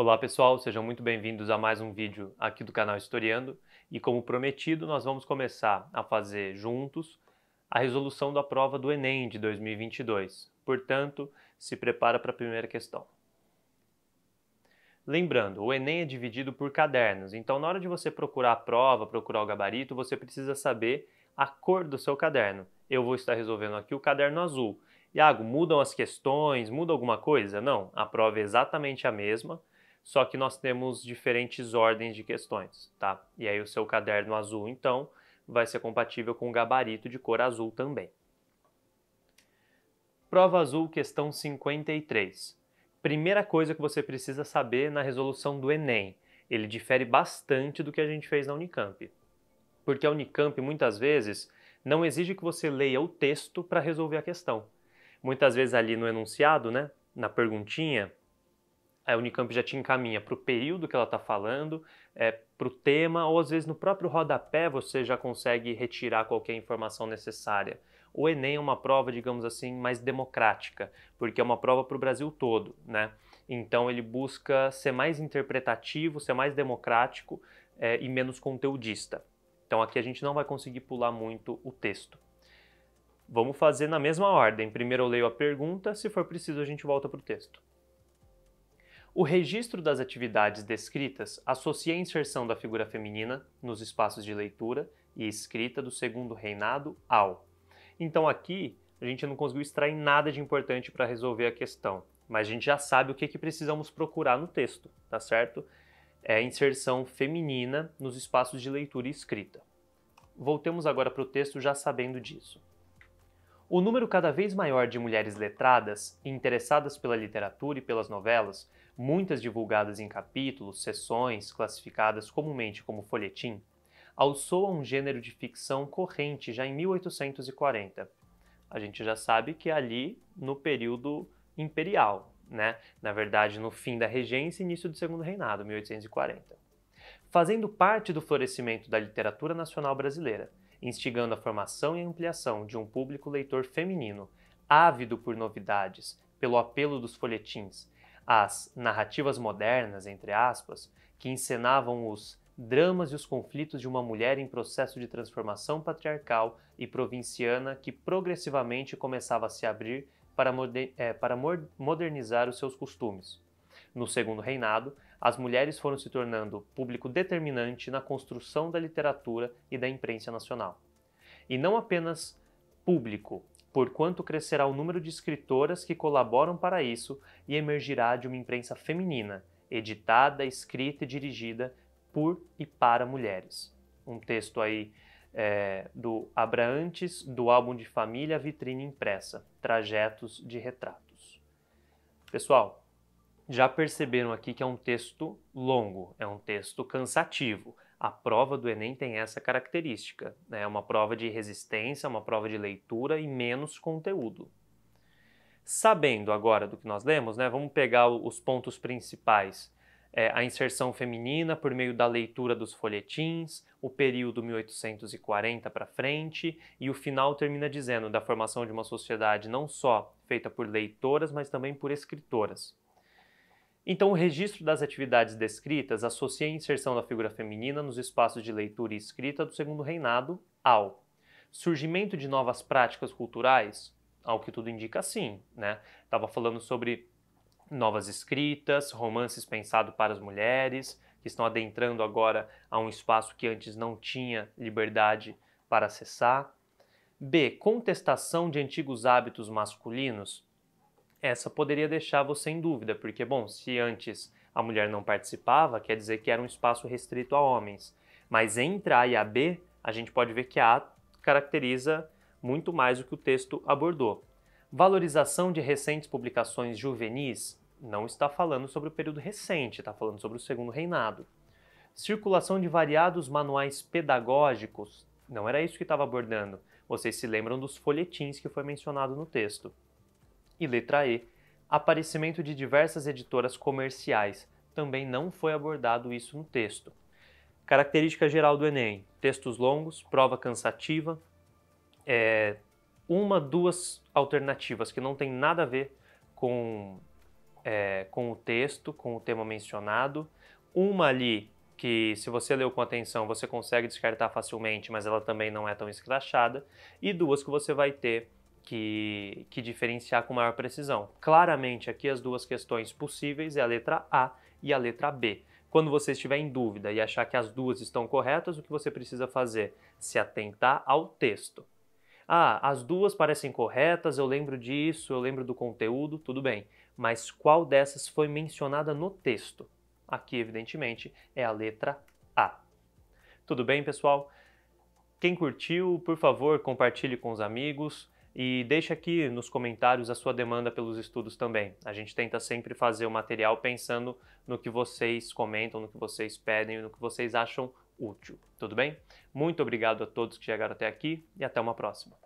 Olá pessoal, sejam muito bem-vindos a mais um vídeo aqui do canal Historiando e como prometido nós vamos começar a fazer juntos a resolução da prova do Enem de 2022. Portanto, se prepara para a primeira questão. Lembrando, o Enem é dividido por cadernos, então na hora de você procurar a prova, procurar o gabarito, você precisa saber a cor do seu caderno. Eu vou estar resolvendo aqui o caderno azul. Iago, mudam as questões? Muda alguma coisa? Não, a prova é exatamente a mesma, só que nós temos diferentes ordens de questões, tá? E aí o seu caderno azul, então, vai ser compatível com o gabarito de cor azul também. Prova azul, questão 53. Primeira coisa que você precisa saber na resolução do Enem. Ele difere bastante do que a gente fez na Unicamp. Porque a Unicamp, muitas vezes, não exige que você leia o texto para resolver a questão. Muitas vezes ali no enunciado, né, na perguntinha, a Unicamp já te encaminha para o período que ela está falando, para o tema, ou às vezes no próprio rodapé você já consegue retirar qualquer informação necessária. O Enem é uma prova, digamos assim, mais democrática, porque é uma prova para o Brasil todo, né? Então ele busca ser mais interpretativo, ser mais democrático e menos conteudista. Então aqui a gente não vai conseguir pular muito o texto. Vamos fazer na mesma ordem. Primeiro eu leio a pergunta, se for preciso a gente volta para o texto. O registro das atividades descritas associa a inserção da figura feminina nos espaços de leitura e escrita do Segundo Reinado ao. Então aqui a gente não conseguiu extrair nada de importante para resolver a questão, mas a gente já sabe o que precisamos procurar no texto, tá certo? É a inserção feminina nos espaços de leitura e escrita. Voltemos agora para o texto já sabendo disso. O número cada vez maior de mulheres letradas e interessadas pela literatura e pelas novelas, muitas divulgadas em capítulos, seções, classificadas comumente como folhetim, alçou a um gênero de ficção corrente já em 1840. A gente já sabe que é ali no período imperial, né? Na verdade, no fim da regência e início do Segundo Reinado, 1840. Fazendo parte do florescimento da literatura nacional brasileira, instigando a formação e ampliação de um público leitor feminino, ávido por novidades, pelo apelo dos folhetins, as narrativas modernas, entre aspas, que encenavam os dramas e os conflitos de uma mulher em processo de transformação patriarcal e provinciana que progressivamente começava a se abrir para modernizar os seus costumes. No Segundo Reinado, as mulheres foram se tornando público determinante na construção da literatura e da imprensa nacional. E não apenas público, porquanto crescerá o número de escritoras que colaboram para isso e emergirá de uma imprensa feminina, editada, escrita e dirigida por e para mulheres. Um texto aí do Abraantes, do álbum de família Vitrine Impressa, Trajetos de Retratos. Pessoal, já perceberam aqui que é um texto longo, é um texto cansativo. A prova do Enem tem essa característica, né? É uma prova de resistência, uma prova de leitura e menos conteúdo. Sabendo agora do que nós lemos, né, vamos pegar os pontos principais. A inserção feminina por meio da leitura dos folhetins, o período 1840 para frente, e o final termina dizendo da formação de uma sociedade não só feita por leitoras, mas também por escritoras. Então, o registro das atividades descritas associa a inserção da figura feminina nos espaços de leitura e escrita do Segundo Reinado ao surgimento de novas práticas culturais, ao que tudo indica sim, né? Estava falando sobre novas escritas, romances pensados para as mulheres, que estão adentrando agora a um espaço que antes não tinha liberdade para acessar. B. Contestação de antigos hábitos masculinos. Essa poderia deixar você em dúvida, porque, bom, se antes a mulher não participava, quer dizer que era um espaço restrito a homens. Mas entre a A e a B, a gente pode ver que a A caracteriza muito mais o que o texto abordou. Valorização de recentes publicações juvenis não está falando sobre o período recente, está falando sobre o Segundo Reinado. Circulação de variados manuais pedagógicos, não era isso que estava abordando. Vocês se lembram dos folhetins que foi mencionado no texto. E letra E, aparecimento de diversas editoras comerciais. Também não foi abordado isso no texto. Característica geral do Enem: textos longos, prova cansativa, duas alternativas que não tem nada a ver com com o texto, com o tema mencionado, uma ali que, se você leu com atenção, você consegue descartar facilmente, mas ela também não é tão escrachada, e duas que você vai ter que diferenciar com maior precisão. Claramente, aqui as duas questões possíveis é a letra A e a letra B. Quando você estiver em dúvida e achar que as duas estão corretas, o que você precisa fazer? Se atentar ao texto. Ah, as duas parecem corretas, eu lembro disso, eu lembro do conteúdo, tudo bem. Mas qual dessas foi mencionada no texto? Aqui, evidentemente, é a letra A. Tudo bem, pessoal? Quem curtiu, por favor, compartilhe com os amigos e deixe aqui nos comentários a sua demanda pelos estudos também. A gente tenta sempre fazer o material pensando no que vocês comentam, no que vocês pedem, no que vocês acham útil. Tudo bem? Muito obrigado a todos que chegaram até aqui e até uma próxima.